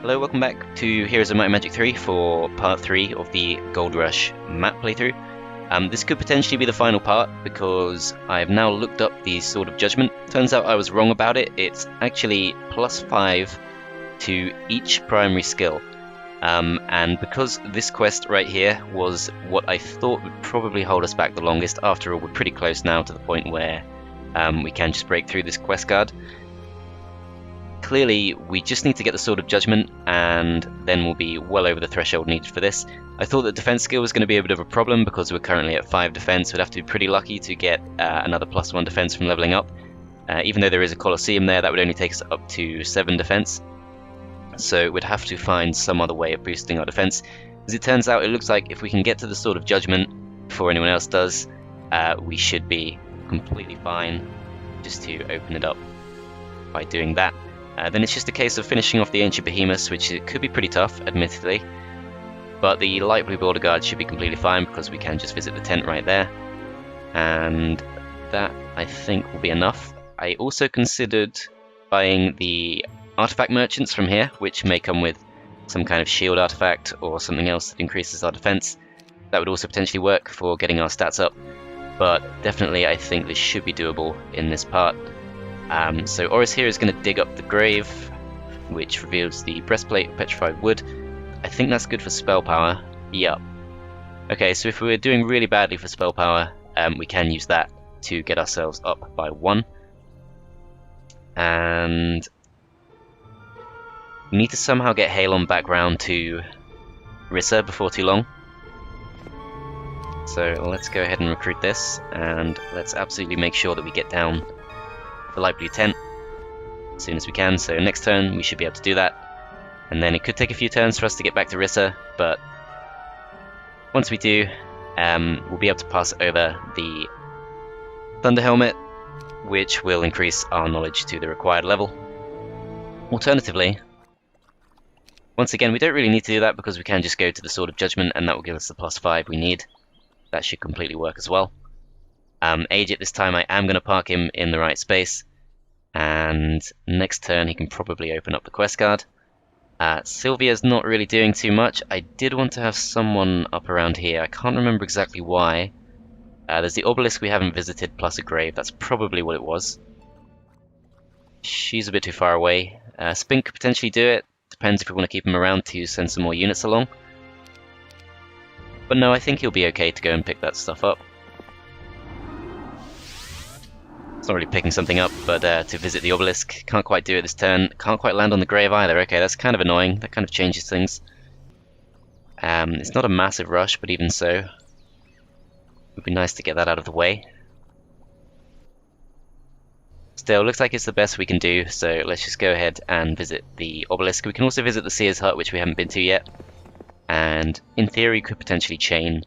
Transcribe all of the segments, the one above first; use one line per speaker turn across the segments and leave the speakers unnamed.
Hello, welcome back to Heroes of Might and Magic 3 for part 3 of the Gold Rush map playthrough. This could potentially be the final part because I have now looked up the Sword of Judgement. Turns out I was wrong about it. It's actually +5 to each primary skill. And because this quest right here was what I thought would probably hold us back the longest, after all we're pretty close now to the point where we can just break through this quest card. Clearly, we just need to get the Sword of Judgement, and then we'll be well over the threshold needed for this. I thought that defense skill was going to be a bit of a problem because we're currently at 5 defense. We'd have to be pretty lucky to get another +1 defense from leveling up. Even though there is a Colosseum there, that would only take us up to 7 defense. So we'd have to find some other way of boosting our defense. As it turns out, it looks like if we can get to the Sword of Judgement before anyone else does, we should be completely fine just to open it up by doing that. Then it's just a case of finishing off the Ancient Behemoths, which it could be pretty tough, admittedly. But the Light Blue Border Guard should be completely fine because we can just visit the tent right there. And that, I think, will be enough. I also considered buying the artifact merchants from here, which may come with some kind of shield artifact or something else that increases our defense. That would also potentially work for getting our stats up. But definitely, I think this should be doable in this part. So Oris here is going to dig up the grave, which reveals the breastplate of petrified wood. I think that's good for spell power. Yup. Okay, so if we're doing really badly for spell power, we can use that to get ourselves up by 1. And we need to somehow get Halon back round to Rissa before too long. So let's go ahead and recruit this, and let's absolutely make sure that we get down the light blue tent as soon as we can. So next turn we should be able to do that, and then it could take a few turns for us to get back to Rissa, but once we do, we'll be able to pass over the Thunder Helmet, which will increase our knowledge to the required level. Alternatively, once again, we don't really need to do that because we can just go to the Sword of Judgement and that will give us the +5 we need. That should completely work as well. Age at this time, I am going to park him in the right space, and next turn he can probably open up the quest card. Sylvia's not really doing too much. I did want to have someone up around here. I can't remember exactly why. There's the obelisk we haven't visited, plus a grave. That's probably what it was. She's a bit too far away. Spink could potentially do it. Depends if we want to keep him around to send some more units along. But no, I think he'll be okay to go and pick that stuff up. It's not really picking something up, but to visit the obelisk. Can't quite do it this turn. Can't quite land on the grave either. Okay, that's kind of annoying. That kind of changes things. It's not a massive rush, but even so, it would be nice to get that out of the way. Still, looks like it's the best we can do, so let's just go ahead and visit the obelisk. We can also visit the Seer's Hut, which we haven't been to yet. And in theory, could potentially chain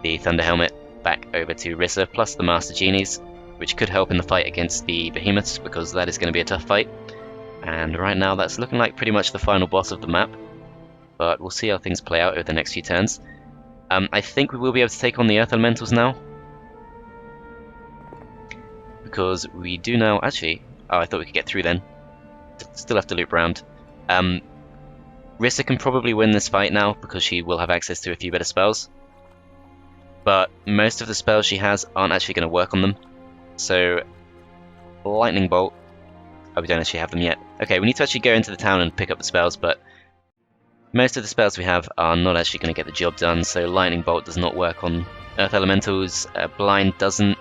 the Thunder Helmet back over to Rissa, plus the Master Genies, which could help in the fight against the Behemoths, because that is going to be a tough fight. And right now that's looking like pretty much the final boss of the map, but we'll see how things play out over the next few turns. I think we will be able to take on the Earth Elementals now, because we do now... Actually, oh, I thought we could get through then. Still have to loop around. Rissa can probably win this fight now, because she will have access to a few better spells. But most of the spells she has aren't actually going to work on them. So, Lightning Bolt... Oh, we don't actually have them yet. Okay, we need to actually go into the town and pick up the spells, but most of the spells we have are not actually going to get the job done, so Lightning Bolt does not work on Earth Elementals, Blind doesn't,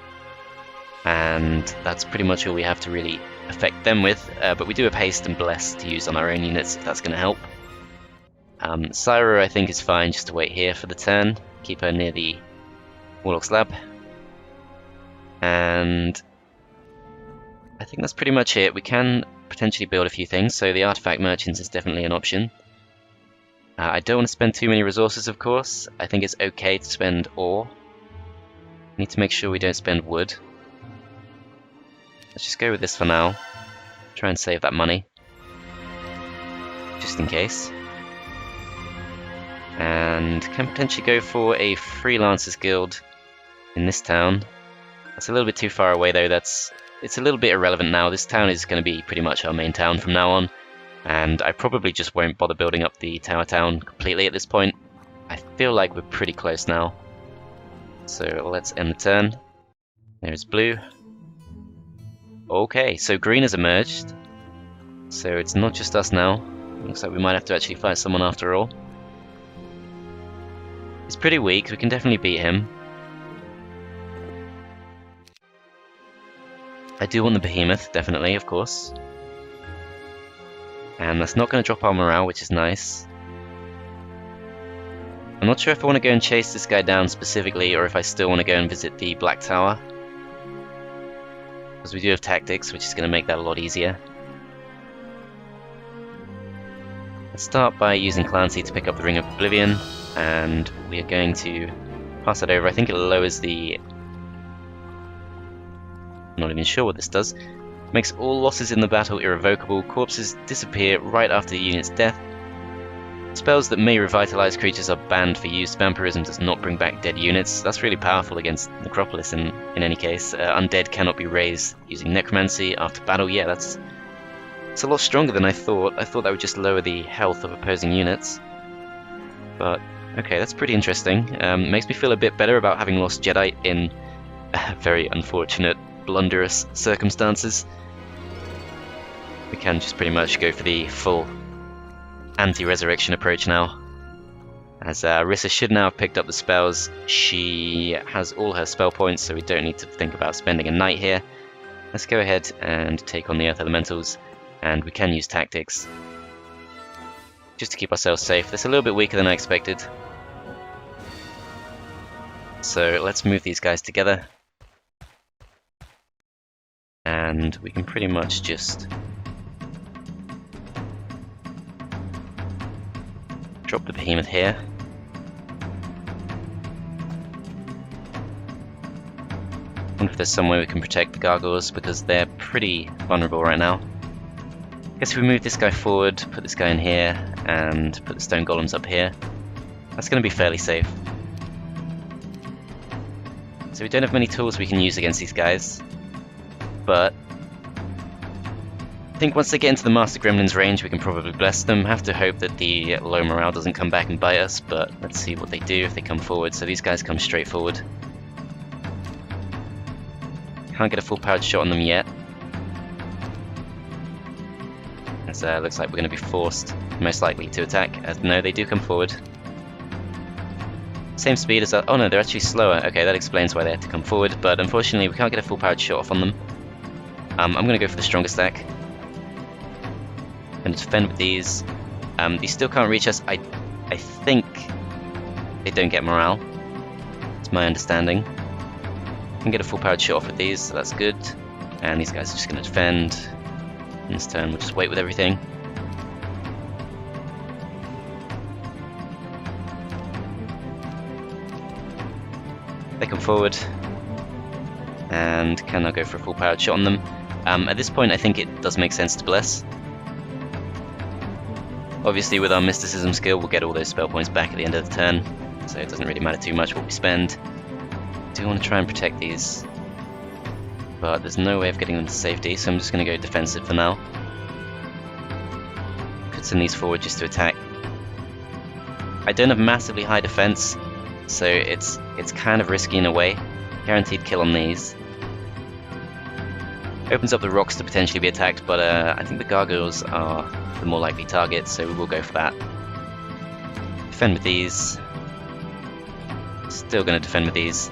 and that's pretty much all we have to really affect them with, but we do have Haste and Bless to use on our own units if that's going to help. Syra, I think, is fine just to wait here for the turn, keep her near the Warlock's Lab. And I think that's pretty much it. We can potentially build a few things, so the Artifact Merchants is definitely an option. I don't want to spend too many resources, of course. I think it's okay to spend ore. Need to make sure we don't spend wood. Let's just go with this for now. Try and save that money, just in case. And can potentially go for a Freelancers Guild in this town. That's a little bit too far away though. It's a little bit irrelevant now. This town is going to be pretty much our main town from now on. And I probably just won't bother building up the tower town completely at this point. I feel like we're pretty close now. So let's end the turn. There's blue. Okay, so green has emerged. So it's not just us now. Looks like we might have to actually fight someone after all. He's pretty weak, we can definitely beat him. I do want the behemoth, definitely, of course. And that's not going to drop our morale, which is nice. I'm not sure if I want to go and chase this guy down specifically, or if I still want to go and visit the Black Tower. Because we do have tactics, which is going to make that a lot easier. Let's start by using Clancy to pick up the Ring of Oblivion, and we are going to pass that over. I think it lowers the... I'm not even sure what this does. Makes all losses in the battle irrevocable. Corpses disappear right after the unit's death. Spells that may revitalize creatures are banned for use. Vampirism does not bring back dead units. That's really powerful against Necropolis in any case. Undead cannot be raised using Necromancy after battle. Yeah, it's a lot stronger than I thought. I thought that would just lower the health of opposing units. But, okay, that's pretty interesting. Makes me feel a bit better about having lost Jedi in very unfortunate, blunderous circumstances. We can just pretty much go for the full anti-resurrection approach now. As Rissa should now have picked up the spells. She has all her spell points, so we don't need to think about spending a night here. Let's go ahead and take on the Earth Elementals, and we can use tactics just to keep ourselves safe. That's a little bit weaker than I expected. So let's move these guys together. And we can pretty much just drop the behemoth here. I wonder if there's some way we can protect the gargoyles, because they're pretty vulnerable right now. I guess if we move this guy forward, put this guy in here, and put the stone golems up here, that's going to be fairly safe. So we don't have many tools we can use against these guys, but I think once they get into the Master Gremlin's range we can probably bless them. Have to hope that the low morale doesn't come back and bite us, but let's see what they do if they come forward. So these guys come straight forward. Can't get a full powered shot on them yet. As looks like we're going to be forced, most likely, to attack. As no, they do come forward. Same speed as... oh no, they're actually slower. Okay, that explains why they had to come forward, but unfortunately we can't get a full powered shot off on them. I'm going to go for the stronger stack. I'm going to defend with these. These still can't reach us. I think they don't get morale. That's my understanding. I can get a full powered shot off with these, so that's good. And these guys are just going to defend. In this turn we'll just wait with everything. They come forward, and can now go for a full powered shot on them. At this point I think it does make sense to bless. Obviously with our mysticism skill we'll get all those spell points back at the end of the turn, so it doesn't really matter too much what we spend. I do want to try and protect these, but there's no way of getting them to safety, so I'm just going to go defensive for now. Could send these forward just to attack. I don't have massively high defense, so it's kind of risky in a way. Guaranteed kill on these. Opens up the rocks to potentially be attacked, but I think the gargoyles are the more likely target, so we will go for that. Defend with these. Still going to defend with these.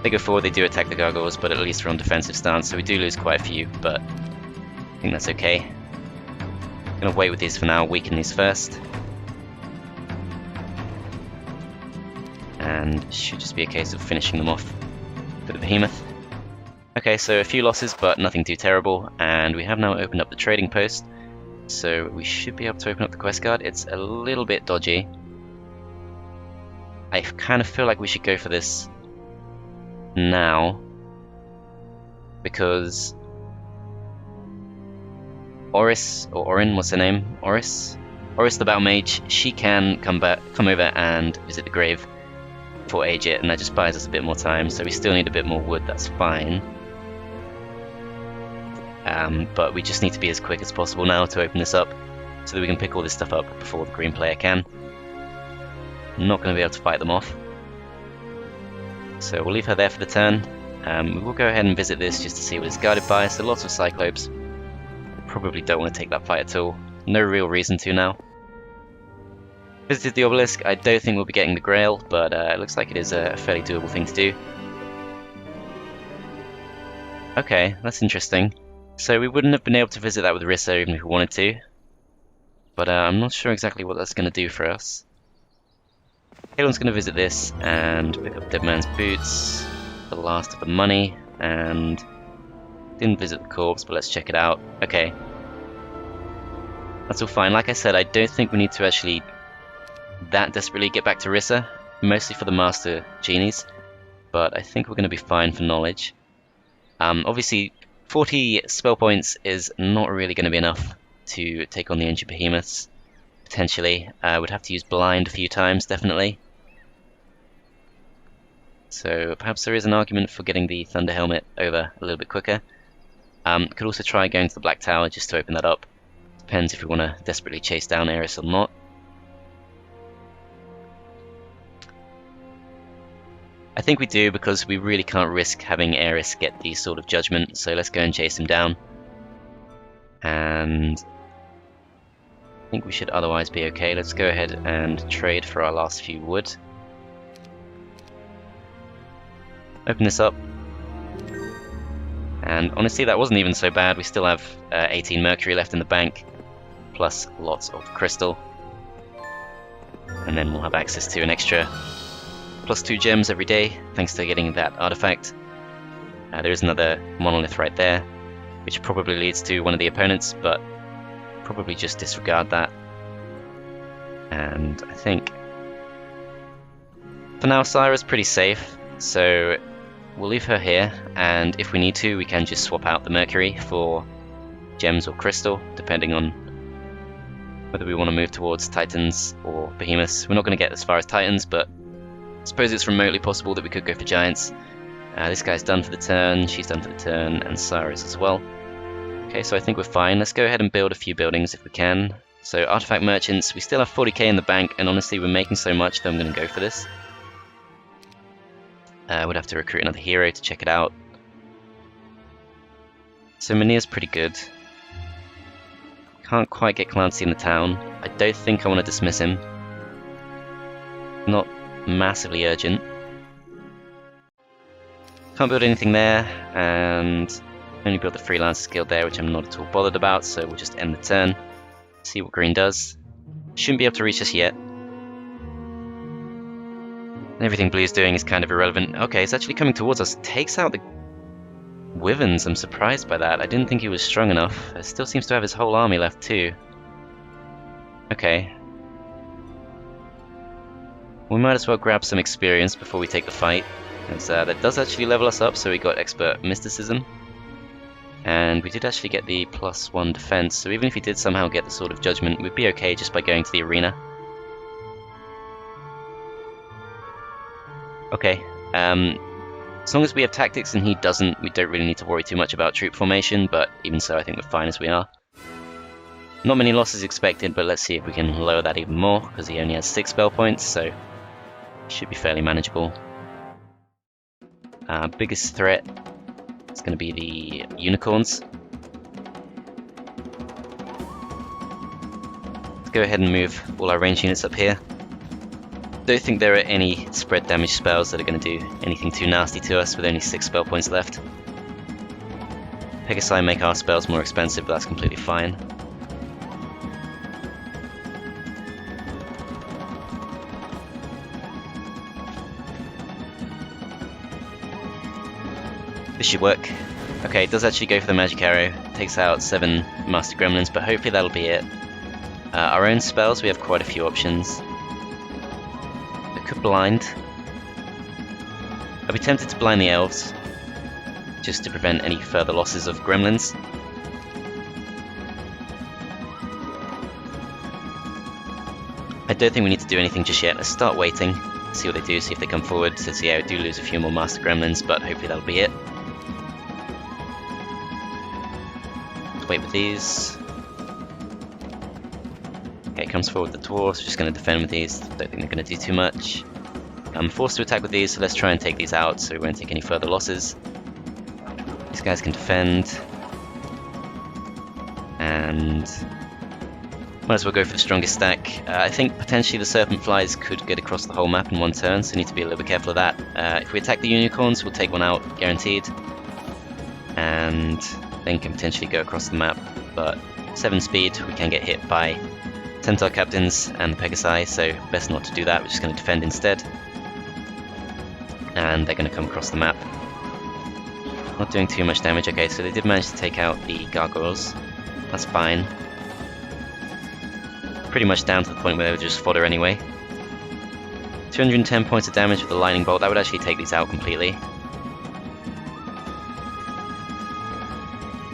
They go forward, they do attack the gargoyles, but at least we're on defensive stance, so we do lose quite a few, but I think that's okay. Going to wait with these for now, weaken these first. And it should just be a case of finishing them off with the behemoth. Okay, so a few losses, but nothing too terrible, and we have now opened up the trading post, so we should be able to open up the quest card. It's a little bit dodgy. I kind of feel like we should go for this now, because Oris, or Orin, what's her name? Oris the Battle Mage, she can come over and visit the grave for Agit, and that just buys us a bit more time, so we still need a bit more wood, that's fine. But we just need to be as quick as possible now to open this up. so that we can pick all this stuff up before the green player can. Not going to be able to fight them off. So we'll leave her there for the turn. We will go ahead and visit this just to see what it's guarded by. So lots of Cyclopes. Probably don't want to take that fight at all. No real reason to now. Visited the obelisk. I don't think we'll be getting the Grail, but it looks like it is a fairly doable thing to do. Okay, that's interesting. So we wouldn't have been able to visit that with Rissa even if we wanted to. But I'm not sure exactly what that's going to do for us. Kalon's going to visit this and pick up Dead Man's Boots, the last of the money, and didn't visit the corpse, but let's check it out. Okay. That's all fine. Like I said, I don't think we need to actually that desperately get back to Rissa, mostly for the Master Genies, but I think we're going to be fine for knowledge. Obviously, 40 spell points is not really going to be enough to take on the Ancient Behemoths, potentially. Would have to use Blind a few times, definitely. So perhaps there is an argument for getting the Thunder Helmet over a little bit quicker. Could also try going to the Black Tower just to open that up. Depends if we want to desperately chase down Eris or not. I think we do, because we really can't risk having Eris get the Sword of Judgement, so let's go and chase him down. And I think we should otherwise be okay. Let's go ahead and trade for our last few wood. Open this up. And honestly, that wasn't even so bad. We still have 18 Mercury left in the bank, plus lots of crystal. And then we'll have access to an extra +2 gems every day, thanks to getting that artifact. There is another monolith right there, which probably leads to one of the opponents, but probably just disregard that. And I think for now Syra's pretty safe, so we'll leave her here, and if we need to, we can just swap out the Mercury for gems or crystal, depending on whether we want to move towards Titans or Behemoths. We're not going to get as far as Titans, but I suppose it's remotely possible that we could go for Giants. This guy's done for the turn, she's done for the turn, and Syra's as well. Okay, so I think we're fine. Let's go ahead and build a few buildings if we can. So Artifact Merchants, we still have 40k in the bank, and honestly we're making so much that I'm going to go for this. Would have to recruit another hero to check it out. So Minear's pretty good. Can't quite get Clancy in the town. I don't think I want to dismiss him. Not massively urgent. Can't build anything there, and only build the Freelancers Guild there, which I'm not at all bothered about, so we'll just end the turn. See what green does. Shouldn't be able to reach us yet. Everything blue's doing is kind of irrelevant. Okay, it's actually coming towards us. Takes out the Wyverns. I'm surprised by that. I didn't think he was strong enough. It still seems to have his whole army left too. Okay. We might as well grab some experience before we take the fight, because that does actually level us up, so we got Expert Mysticism. And we did actually get the +1 defense, so even if we did somehow get the Sword of Judgement, we'd be okay just by going to the arena. Okay, as long as we have tactics and he doesn't, we don't really need to worry too much about troop formation, but even so I think we're fine as we are. Not many losses expected, but let's see if we can lower that even more, because he only has 6 spell points, so it should be fairly manageable. Biggest threat is going to be the unicorns. Let's go ahead and move all our range units up here. Don't think there are any spread damage spells that are going to do anything too nasty to us with only 6 spell points left. Pegasi make our spells more expensive, but that's completely fine. This should work. Okay, it does actually go for the magic arrow. Takes out 7 master gremlins, but hopefully that'll be it. Our own spells, we have quite a few options. Could blind. I'd be tempted to blind the elves, just to prevent any further losses of gremlins. I don't think we need to do anything just yet. Let's start waiting, see what they do, see if they come forward. So yeah, we do lose a few more master gremlins, but hopefully that'll be it. Let's wait with these. Okay, comes forward the dwarves, just going to defend with these, don't think they're going to do too much. I'm forced to attack with these, so let's try and take these out so we won't take any further losses. These guys can defend. And might as well go for the strongest stack. I think potentially the serpent flies could get across the whole map in one turn, so we need to be a little bit careful of that. If we attack the unicorns, we'll take one out, guaranteed. And then can potentially go across the map, but 7 speed, we can get hit by Centaur captains and the Pegasi, so best not to do that. We're just going to defend instead. And they're going to come across the map. Not doing too much damage. Okay, so they did manage to take out the gargoyles. That's fine. Pretty much down to the point where they were just fodder anyway. 210 points of damage with the lightning bolt. That would actually take these out completely.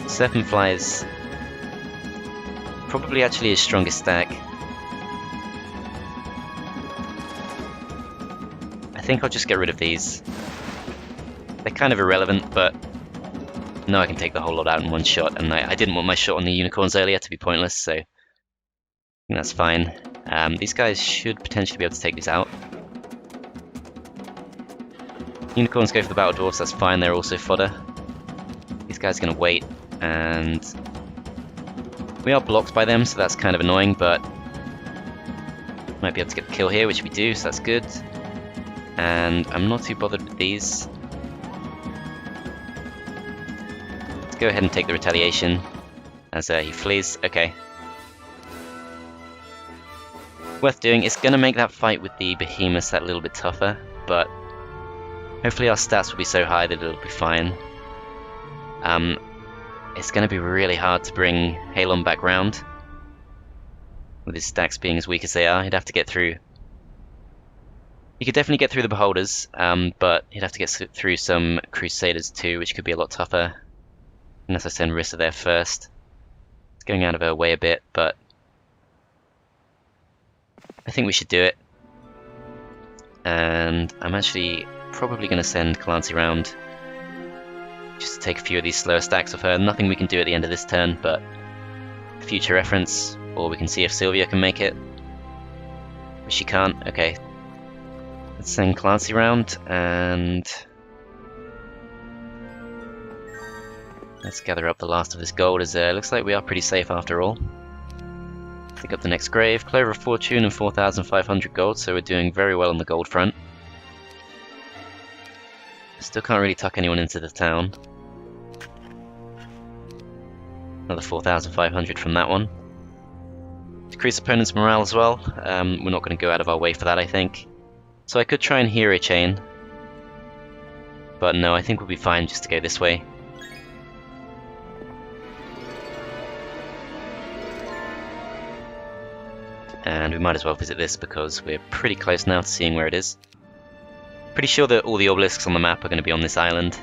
Serpent flies probably actually his strongest stack. I think I'll just get rid of these. They're kind of irrelevant, but no, I can take the whole lot out in one shot, and I didn't want my shot on the unicorns earlier to be pointless, so I think that's fine. These guys should potentially be able to take these out. Unicorns go for the battle dwarfs, that's fine, they're also fodder. These guys are going to wait, and we are blocked by them, so that's kind of annoying, but might be able to get the kill here, which we do, so that's good. And I'm not too bothered with these. Let's go ahead and take the retaliation as he flees. Okay. Worth doing. It's going to make that fight with the behemoths that little bit tougher, but hopefully our stats will be so high that it'll be fine. It's going to be really hard to bring Halon back round. With his stacks being as weak as they are, he'd have to get through. He could definitely get through the Beholders, but he'd have to get through some Crusaders too, which could be a lot tougher. Unless I send Rissa there first. It's going out of her way a bit, but I think we should do it. And I'm actually probably going to send Clancy round just to take a few of these slower stacks of her. Nothing we can do at the end of this turn, but future reference, or we can see if Sylvia can make it. But she can't. Okay. Let's send Clancy round, and let's gather up the last of this gold, as looks like we are pretty safe after all. Pick up the next grave, Clover of Fortune and 4,500 gold, so we're doing very well on the gold front. Still can't really tuck anyone into the town. Another 4,500 from that one. Decrease opponent's morale as well. We're not going to go out of our way for that, I think. So I could try and hero chain. But no, I think we'll be fine just to go this way. And we might as well visit this because we're pretty close now to seeing where it is. Pretty sure that all the obelisks on the map are going to be on this island,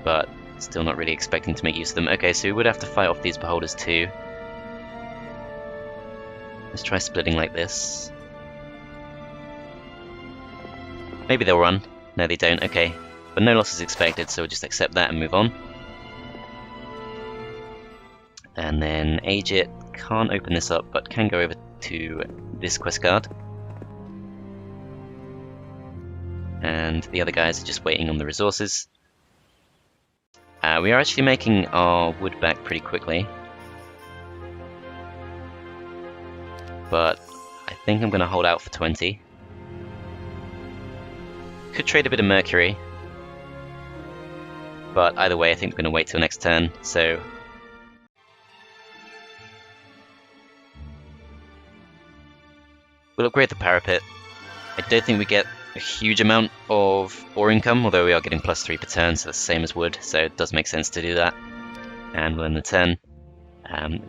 but still not really expecting to make use of them. Okay, so we would have to fight off these beholders too. Let's try splitting like this. Maybe they'll run. No, they don't. Okay, but no loss is expected, so we'll just accept that and move on. And then Agit can't open this up, but can go over to this quest card. And the other guys are just waiting on the resources. We are actually making our wood back pretty quickly. But I think I'm going to hold out for 20. Could trade a bit of Mercury. But either way, I think we're going to wait till next turn, so we'll upgrade the parapet. I don't think we get a huge amount of ore income, although we are getting +3 per turn, so that's the same as wood, so it does make sense to do that. And we'll end the turn.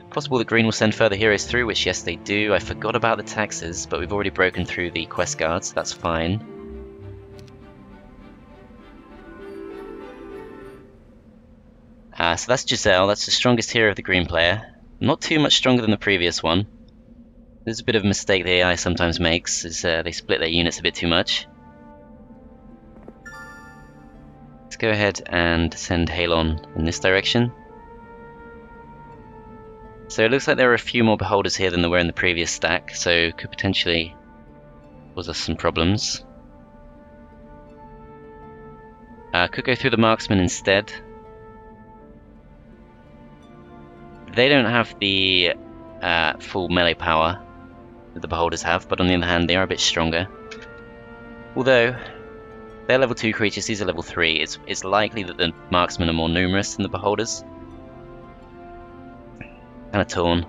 Possible that green will send further heroes through, which yes they do. I forgot about the taxes, but we've already broken through the quest guards, so that's fine. So that's Giselle, that's the strongest hero of the green player. Not too much stronger than the previous one. There's a bit of a mistake the AI sometimes makes, is they split their units a bit too much. Let's go ahead and send Halon in this direction. So it looks like there are a few more beholders here than there were in the previous stack, so could potentially cause us some problems. Could go through the marksman instead. They don't have the full melee power that the beholders have, but on the other hand they are a bit stronger. Although they're level 2 creatures, these are level 3, it's likely that the marksmen are more numerous than the beholders. Kind of torn.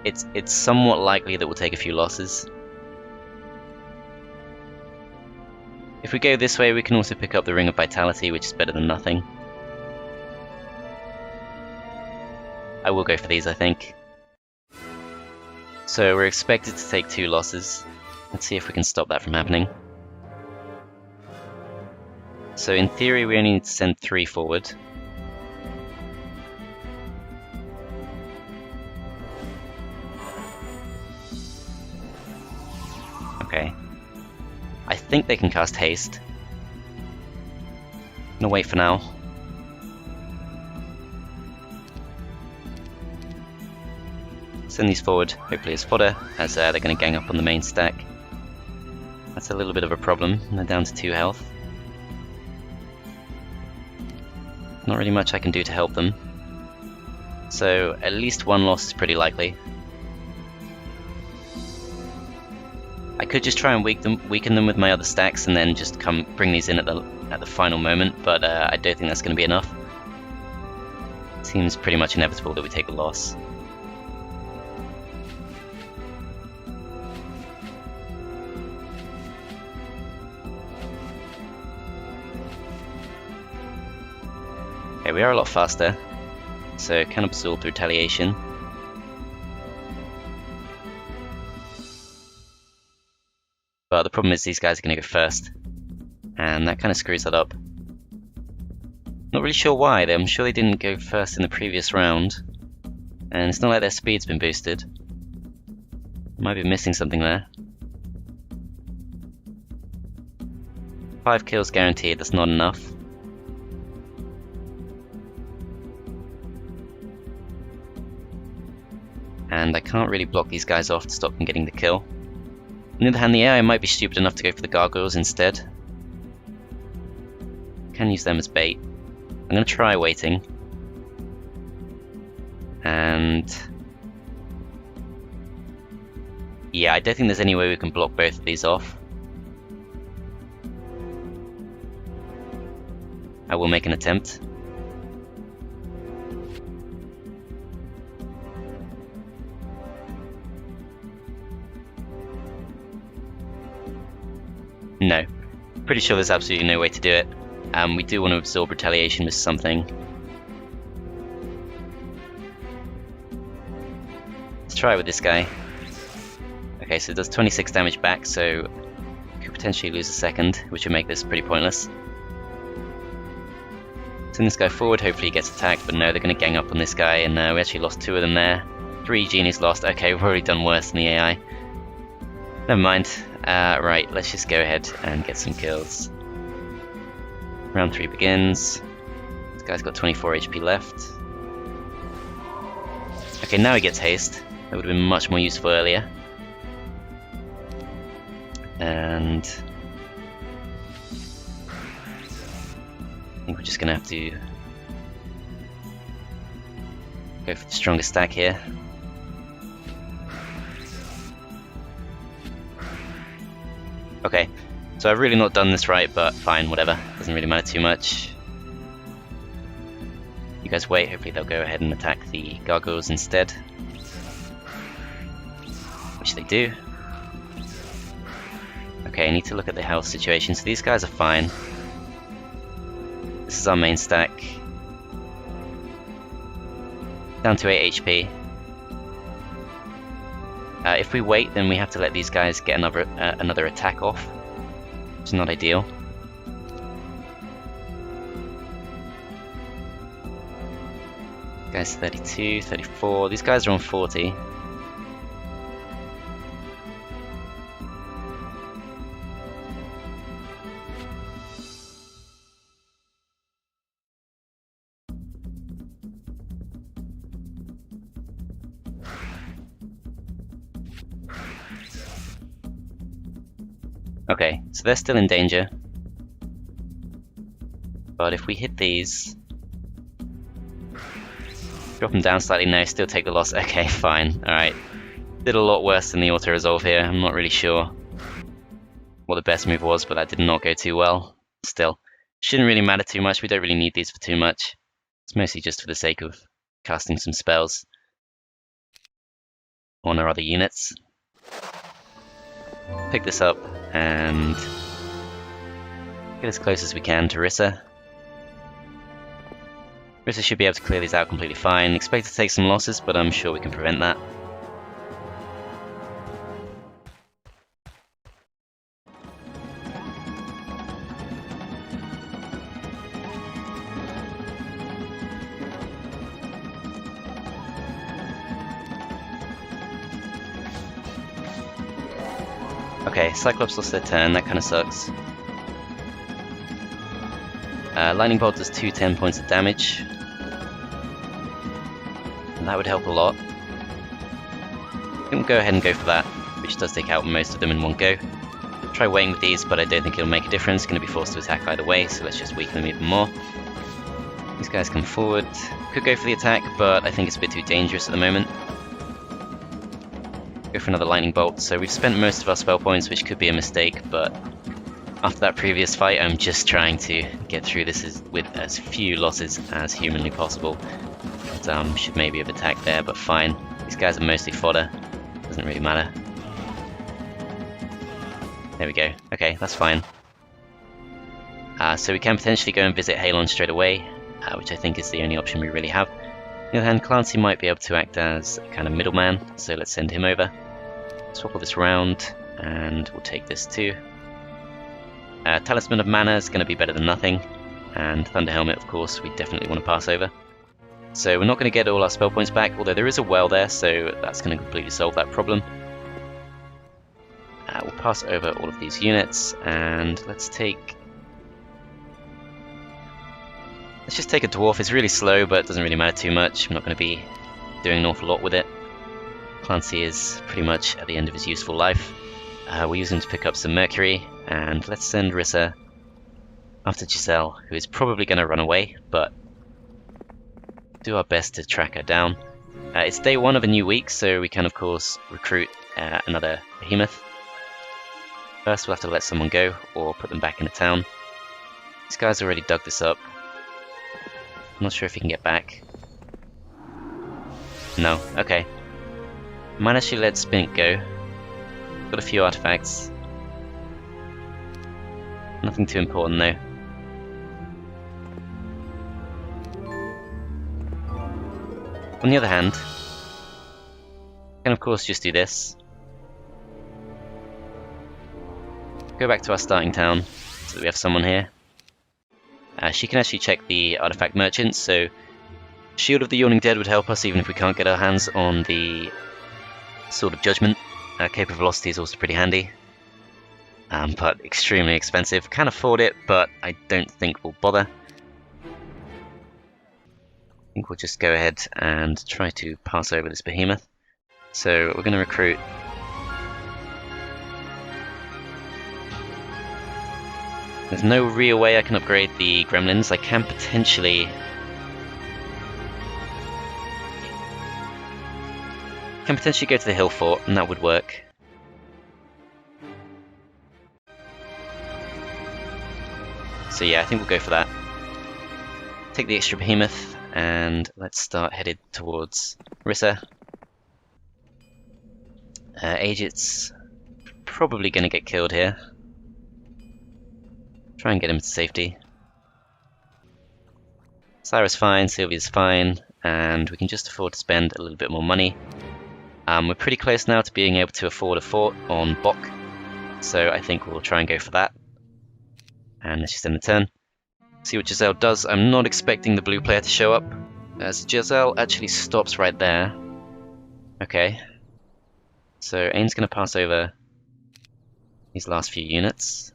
It's somewhat likely that we'll take a few losses. If we go this way, we can also pick up the Ring of Vitality, which is better than nothing. I will go for these, I think. So we're expected to take 2 losses. Let's see if we can stop that from happening. So in theory, we only need to send 3 forward. Okay. I think they can cast haste. I'm gonna wait for now. Send these forward, hopefully as fodder, as they're going to gang up on the main stack. That's a little bit of a problem. They're down to 2 health. Not really much I can do to help them. So at least 1 loss is pretty likely. I could just try and weaken them with my other stacks and then just bring these in at the final moment, but I don't think that's going to be enough. It seems pretty much inevitable that we take a loss. Okay, we are a lot faster, so can absorb the retaliation. But the problem is these guys are going to go first, and that kind of screws that up. Not really sure why, I'm sure they didn't go first in the previous round, and it's not like their speed's been boosted. Might be missing something there. 5 kills guaranteed, that's not enough. And I can't really block these guys off to stop them getting the kill. On the other hand, the AI might be stupid enough to go for the gargoyles instead. Can use them as bait. I'm going to try waiting. And yeah, I don't think there's any way we can block both of these off. I will make an attempt. No. Pretty sure there's absolutely no way to do it. We do want to absorb retaliation with something. Let's try it with this guy. Okay, so it does 26 damage back, so could potentially lose a second, which would make this pretty pointless. Send this guy forward, hopefully he gets attacked, but no, they're going to gang up on this guy, and we actually lost 2 of them there. 3 genies lost. Okay, we've already done worse than the AI. Never mind. Right, let's just go ahead and get some kills. Round 3 begins. This guy's got 24 HP left. Okay, now he gets haste. That would have been much more useful earlier. And I think we're just gonna have to go for the strongest stack here. Okay, so I've really not done this right, but fine, whatever. Doesn't really matter too much. You guys wait, hopefully they'll go ahead and attack the gargoyles instead. Which they do. Okay, I need to look at the health situation. So these guys are fine. This is our main stack. Down to 8 HP. If we wait, then we have to let these guys get another attack off, which is not ideal. Guys 32, 34, these guys are on 40. Okay, so they're still in danger. But if we hit these... Drop them down slightly, no, still take the loss. Okay, fine, alright. Did a lot worse than the auto-resolve here. I'm not really sure what the best move was, but that did not go too well. Still, shouldn't really matter too much. We don't really need these for too much. It's mostly just for the sake of casting some spells on our other units. Pick this up and get as close as we can to Rissa. Rissa should be able to clear these out completely fine. Expect to take some losses, but I'm sure we can prevent that. Okay, Cyclops lost their turn, that kind of sucks. Lightning Bolt does 210 points of damage. And that would help a lot. I think we'll go ahead and go for that, which does take out most of them in one go. Try waiting with these, but I don't think it'll make a difference. Going to be forced to attack either way, so let's just weaken them even more. These guys come forward. Could go for the attack, but I think it's a bit too dangerous at the moment. Go for another lightning bolt. So we've spent most of our spell points, which could be a mistake, but after that previous fight, I'm just trying to get through this with as few losses as humanly possible. But, should maybe have attacked there, but fine. These guys are mostly fodder. Doesn't really matter. There we go. Okay, that's fine. So we can potentially go and visit Halon straight away, which I think is the only option we really have. On the other hand, Clancy might be able to act as a kind of middleman, so let's send him over. Swap all this around, and we'll take this too. Talisman of Mana is going to be better than nothing, and Thunder Helmet, of course, we definitely want to pass over. So we're not going to get all our spell points back, although there is a well there, so that's going to completely solve that problem. We'll pass over all of these units, and let's just take a dwarf. It's really slow, but it doesn't really matter too much. I'm not going to be doing an awful lot with it. Clancy is pretty much at the end of his useful life. We'll use him to pick up some Mercury, and let's send Rissa after Giselle, who is probably going to run away, but do our best to track her down. It's day 1 of a new week, so we can of course recruit another behemoth. First we'll have to let someone go, or put them back in the town. These guys already dug this up. I'm not sure if he can get back. No, okay. Might actually let Spink go. Got a few artifacts. Nothing too important though. On the other hand, we can of course just do this. Go back to our starting town, so that we have someone here. She can actually check the artifact merchants, so Shield of the Yawning Dead would help us even if we can't get our hands on the Sword of Judgement. Cape of Velocity is also pretty handy, but extremely expensive. Can afford it, but I don't think we'll bother. I think we'll just go ahead and try to pass over this behemoth. So we're going to recruit There's no real way I can upgrade the gremlins. I can potentially go to the hill fort, and that would work. So yeah, I think we'll go for that. Take the extra behemoth, and let's start headed towards Rissa. Agit's probably going to get killed here. Try and get him to safety. Cyrus fine, Sylvia's fine, and we can just afford to spend a little bit more money. We're pretty close now to being able to afford a fort on Bok, so I think we'll try and go for that. And let's just end the turn. See what Giselle does. I'm not expecting the blue player to show up, as Giselle actually stops right there. Okay. So Aim's going to pass over these last few units.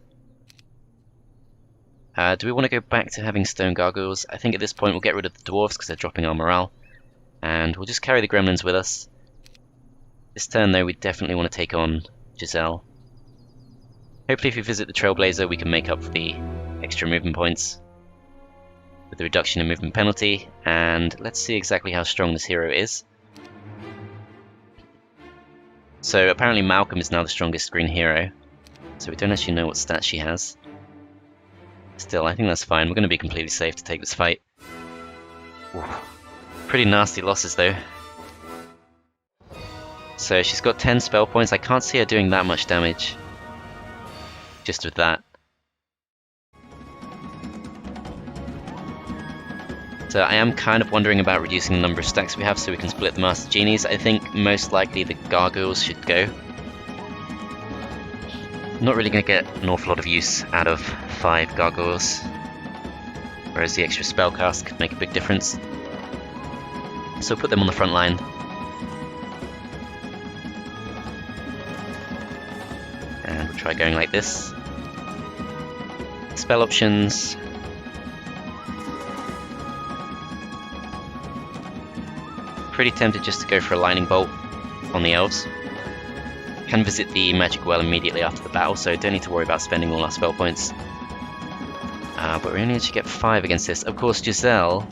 Do we want to go back to having stone gargoyles? I think at this point we'll get rid of the dwarves because they're dropping our morale. And we'll just carry the gremlins with us. This turn though, we definitely want to take on Giselle. Hopefully if we visit the Trailblazer we can make up for the extra movement points with the reduction in movement penalty, and let's see exactly how strong this hero is. So apparently Malcolm is now the strongest green hero, so we don't actually know what stats she has. Still, I think that's fine. We're going to be completely safe to take this fight. Ooh. Pretty nasty losses though. So she's got 10 spell points. I can't see her doing that much damage just with that. So I am kind of wondering about reducing the number of stacks we have so we can split the Master Genies. I think most likely the Gargoyles should go. Not really going to get an awful lot of use out of 5 Gargoyles, whereas the extra spellcast could make a big difference. So put them on the front line. And we'll try going like this. Spell options. Pretty tempted just to go for a lightning bolt on the elves. Can visit the magic well immediately after the battle, so don't need to worry about spending all our spell points. But we only actually get 5 against this. Of course, Giselle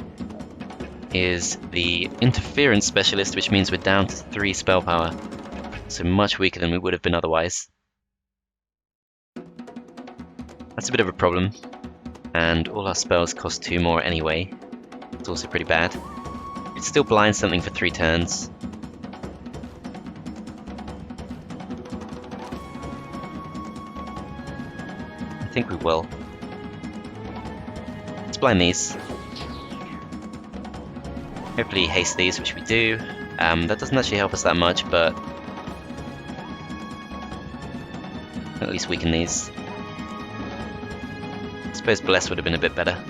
is the interference specialist, which means we're down to 3 spell power. So much weaker than we would have been otherwise. That's a bit of a problem. And all our spells cost 2 more anyway. It's also pretty bad. It still blinds something for 3 turns. I think we will. Let's blind these. Hopefully haste these, which we do. That doesn't actually help us that much, but at least weaken these. I suppose Bless would have been a bit better.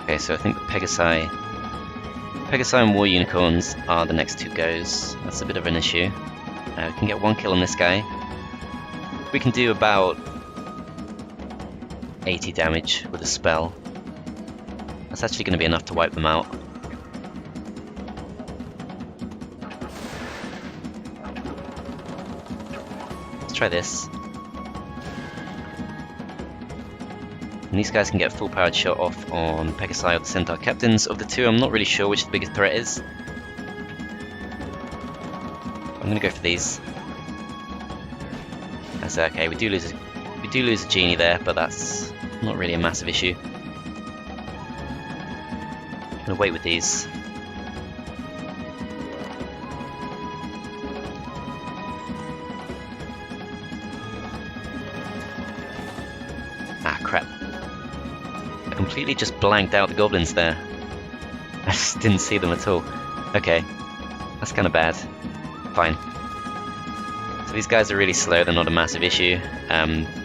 Okay, so I think the Pegasi and War Unicorns are the next 2 goes. That's a bit of an issue. We can get 1 kill on this guy. We can do about 80 damage with a spell. That's actually going to be enough to wipe them out. Let's try this. And these guys can get a full powered shot off on Pegasi or the Centaur Captains. Of the 2, I'm not really sure which the biggest threat is. I'm going to go for these. That's okay. We do lose a genie there, but that's not really a massive issue. I'm going to wait with these. Ah, crap. I completely just blanked out the goblins there. I just didn't see them at all. Okay, that's kind of bad. Fine. So these guys are really slow, they're not a massive issue.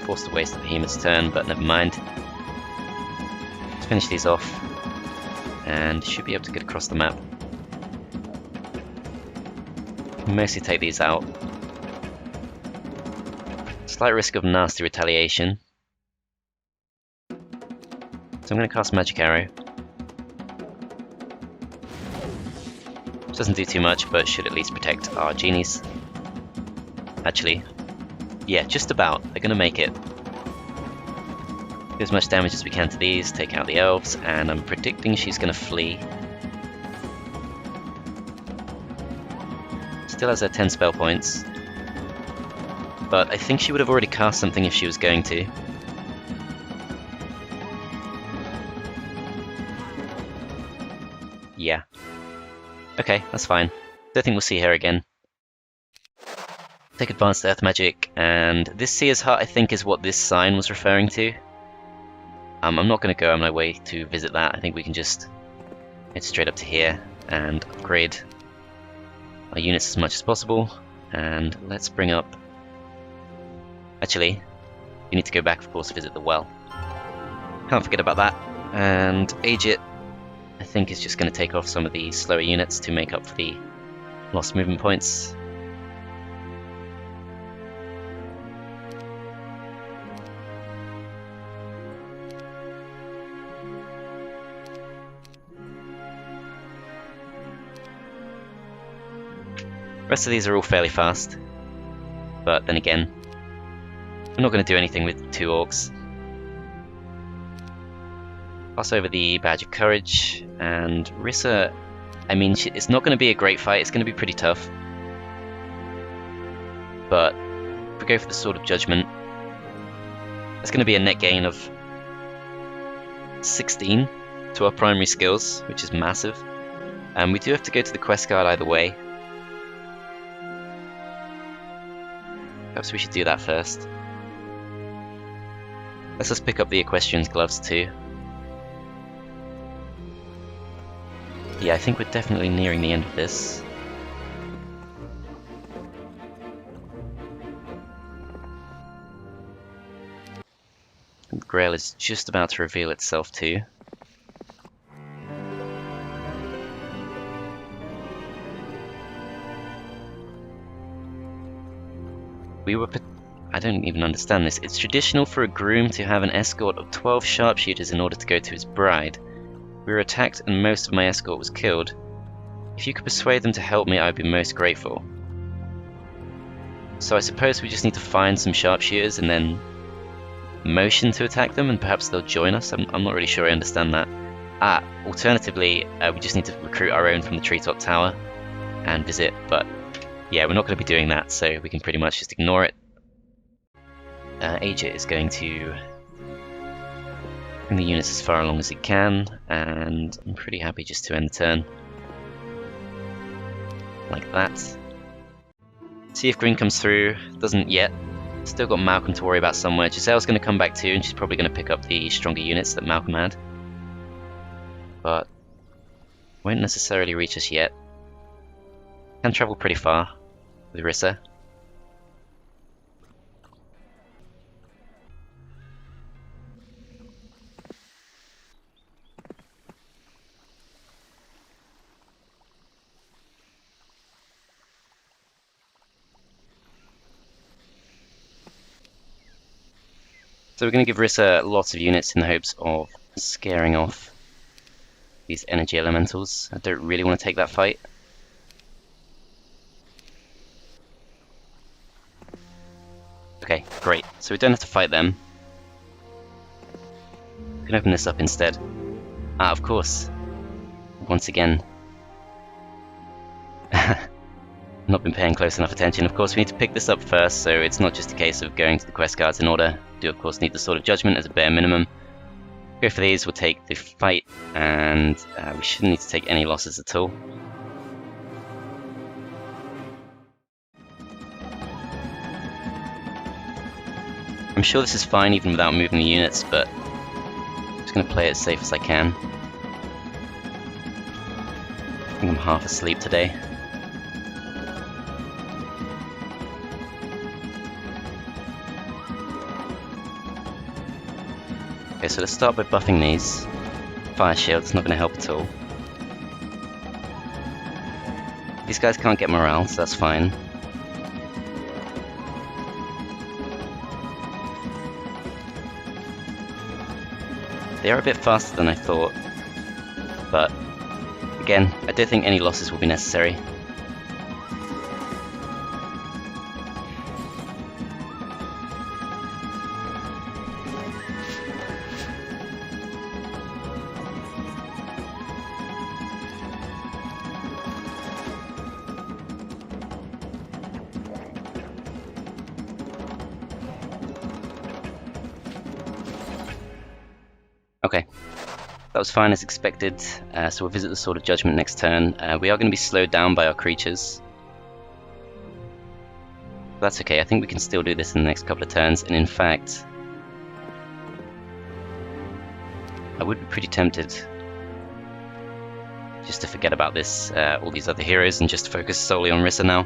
Forced to waste the behemoth's turn, but never mind. Let's finish these off, and should be able to get across the map. Mostly take these out. Slight risk of nasty retaliation. So I'm going to cast Magic Arrow. Which doesn't do too much, but should at least protect our genies. Actually, yeah, just about. They're going to make it. Do as much damage as we can to these, take out the elves, and I'm predicting she's going to flee. Still has her 10 spell points. But I think she would have already cast something if she was going to. Yeah. Okay, that's fine. Don't think we'll see her again. Take Advanced Earth Magic, and this Seer's Hut I think is what this sign was referring to. I'm not going to go on my way to visit that. I think we can just head straight up to here and upgrade our units as much as possible. And let's bring up... Actually, you need to go back, of course, to visit the well. Can't forget about that. And Agit, I think, is just going to take off some of the slower units to make up for the Lost movement points. The rest of these are all fairly fast, but then again, I'm not going to do anything with 2 orcs. Pass over the Badge of Courage, and Rissa, I mean, it's not going to be a great fight, it's going to be pretty tough. But if we go for the Sword of Judgement, that's going to be a net gain of 16 to our primary skills, which is massive. And we do have to go to the quest card either way. Perhaps we should do that first. Let's just pick up the Equestrian's gloves too. Yeah, I think we're definitely nearing the end of this. And the Grail is just about to reveal itself too. I don't even understand this. It's traditional for a groom to have an escort of 12 sharpshooters in order to go to his bride. We were attacked and most of my escort was killed. If you could persuade them to help me, I would be most grateful. So I suppose we just need to find some sharpshooters and then motion to attack them, and perhaps they'll join us. I'm not really sure I understand that. Alternatively, we just need to recruit our own from the treetop tower and visit, but yeah, we're not going to be doing that, so we can pretty much just ignore it. Agent is going to bring the units as far along as it can, and I'm pretty happy just to end the turn. Like that. See if green comes through. Doesn't yet. Still got Malcolm to worry about somewhere. Giselle's going to come back too, and she's probably going to pick up the stronger units that Malcolm had. But won't necessarily reach us yet. Can travel pretty far with Rissa. So we're going to give Rissa lots of units in the hopes of scaring off these energy elementals. I don't really want to take that fight. Okay, great. So we don't have to fight them. We can open this up instead. Of course. Once again. Not been paying close enough attention. Of course, we need to pick this up first, so it's not just a case of going to the quest cards in order. We do, of course, need the Sword of Judgement as a bare minimum. Go for these, we'll take the fight, and we shouldn't need to take any losses at all. I'm sure this is fine even without moving the units, but I'm just going to play it as safe as I can. I think I'm half asleep today. Okay, so let's start by buffing these. Fire shield is not going to help at all. These guys can't get morale, so that's fine. They are a bit faster than I thought, but again, I don't think any losses will be necessary. Okay, that was fine as expected, so we'll visit the Sword of Judgement next turn. We are going to be slowed down by our creatures. That's okay, I think we can still do this in the next couple of turns, and in fact, I would be pretty tempted just to forget about this, all these other heroes, and just focus solely on Rissa now.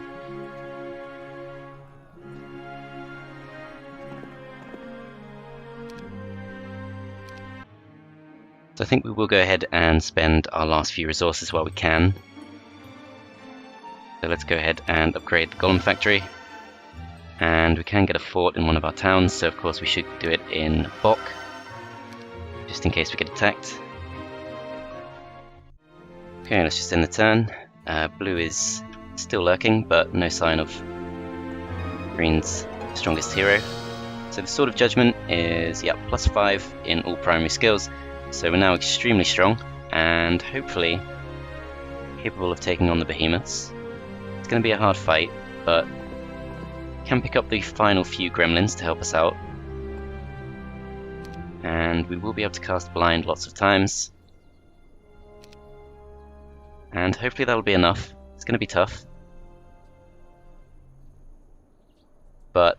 So I think we will go ahead and spend our last few resources while we can. So let's go ahead and upgrade the Golem Factory. And we can get a fort in one of our towns, so of course we should do it in Bok, just in case we get attacked. Okay, let's just end the turn. Blue is still lurking, but no sign of green's strongest hero. So the Sword of Judgement is, yeah, +5 in all primary skills, so we're now extremely strong, and hopefully capable of taking on the behemoths. It's going to be a hard fight, but can pick up the final few gremlins to help us out. And we will be able to cast blind lots of times. And hopefully that'll be enough. It's going to be tough. But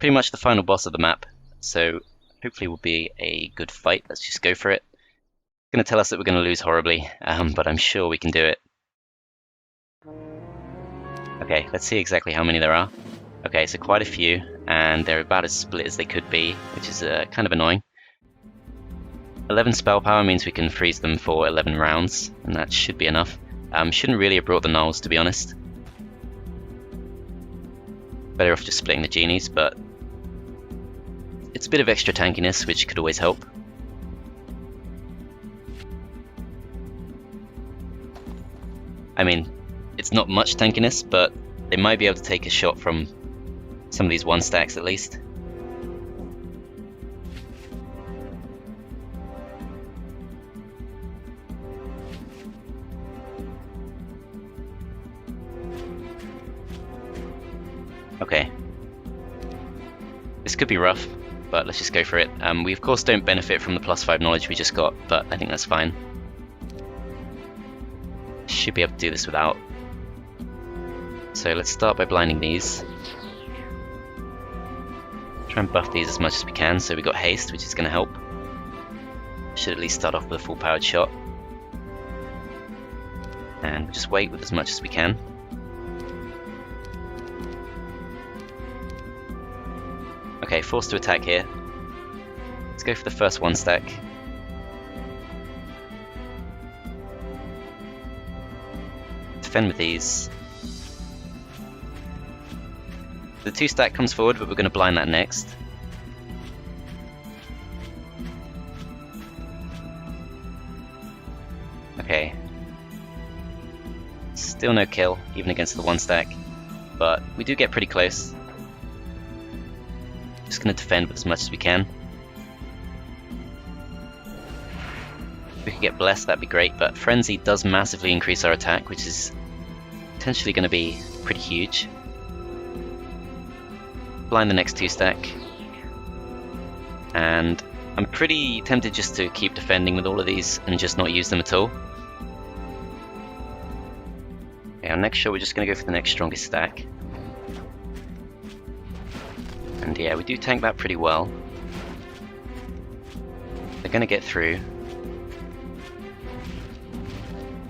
pretty much the final boss of the map, so hopefully will be a good fight. Let's just go for it. It's going to tell us that we're going to lose horribly, but I'm sure we can do it. Okay, let's see exactly how many there are. Okay, so quite a few, and they're about as split as they could be, which is kind of annoying. 11 spell power means we can freeze them for 11 rounds, and that should be enough. Shouldn't really have brought the gnolls, to be honest. Better off just splitting the genies, but it's a bit of extra tankiness, which could always help. I mean, it's not much tankiness, but they might be able to take a shot from some of these one stacks at least. Okay. This could be rough, but let's just go for it. We of course don't benefit from the +5 knowledge we just got, but I think that's fine. Should be able to do this without. So let's start by blinding these. Try and buff these as much as we can, so we got haste, which is going to help. Should at least start off with a full powered shot. And we'll just wait with as much as we can. Okay, forced to attack here. Let's go for the first one stack. Defend with these. The 2 stack comes forward, but we're going to blind that next. Okay. Still no kill, even against the 1 stack, but we do get pretty close. Just going to defend with as much as we can. If we could get blessed, that'd be great, but Frenzy does massively increase our attack, which is potentially going to be pretty huge. Blind the next 2 stack. And I'm pretty tempted just to keep defending with all of these and just not use them at all. Okay, our next shot we're just going to go for the next strongest stack. And yeah, we do tank that pretty well. They're going to get through.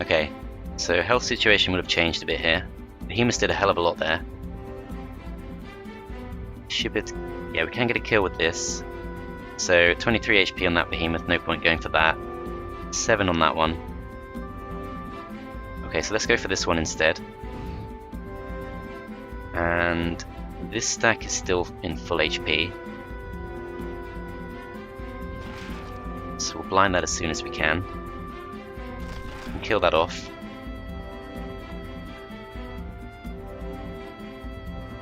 Okay, so health situation would have changed a bit here. Behemoth did a hell of a lot there. Yeah, we can get a kill with this. So 23 HP on that behemoth, no point going for that. 7 on that one. Okay, so let's go for this one instead. And this stack is still in full HP. So we'll blind that as soon as we can. And kill that off.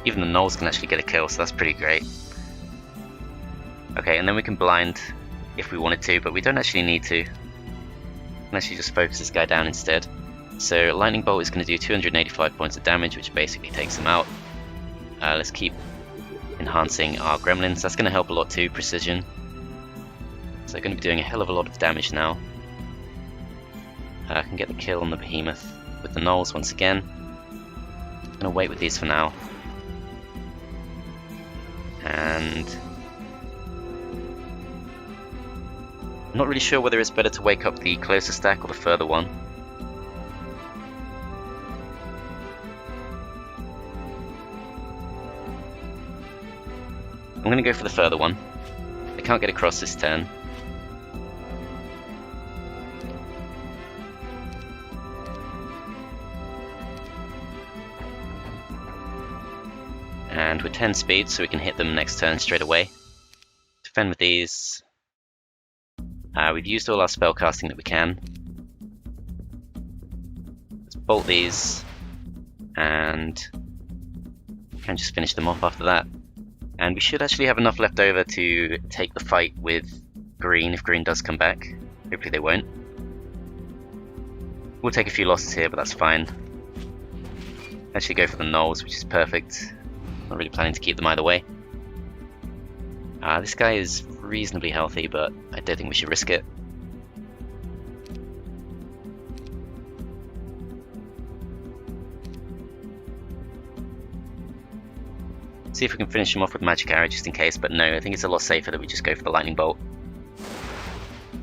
Even the gnolls can actually get a kill, so that's pretty great. Okay, and then we can blind if we wanted to, but we don't actually need to. We can actually just focus this guy down instead. So Lightning Bolt is going to do 285 points of damage, which basically takes him out. Let's keep enhancing our gremlins. That's going to help a lot too, precision. So they're going to be doing a hell of a lot of damage now. I can get the kill on the behemoth with the gnolls once again. I'm going to wait with these for now. And I'm not really sure whether it's better to wake up the closer stack or the further one. I'm going to go for the further one. They can't get across this turn. And we're 10 speed, so we can hit them next turn straight away. Defend with these. We've used all our spell casting that we can. Let's bolt these, and can just finish them off after that. And we should actually have enough left over to take the fight with green if green does come back. Hopefully they won't. We'll take a few losses here, but that's fine. Actually go for the gnolls, which is perfect. Not really planning to keep them either way. This guy is reasonably healthy, but I don't think we should risk it. See if we can finish him off with magic arrow just in case, but no, I think it's a lot safer that we just go for the lightning bolt.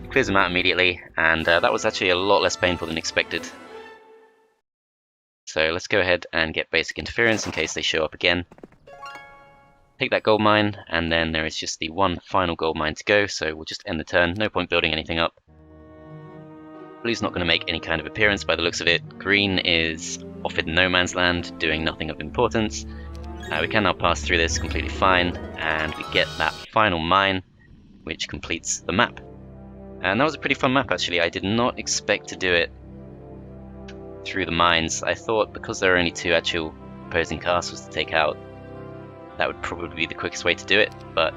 Clears them out immediately, and that was actually a lot less painful than expected. So let's go ahead and get basic interference in case they show up again. Take that gold mine, and then there is just the one final gold mine to go, so we'll just end the turn. No point building anything up. Blue's not going to make any kind of appearance by the looks of it. Green is off in no man's land, doing nothing of importance. We can now pass through this completely fine, and we get that final mine, which completes the map. And that was a pretty fun map actually. I did not expect to do it through the mines. I thought because there are only two actual opposing castles to take out, that would probably be the quickest way to do it, but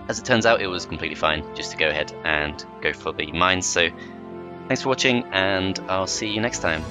as it turns out it was completely fine just to go ahead and go for the mines. So thanks for watching, and I'll see you next time.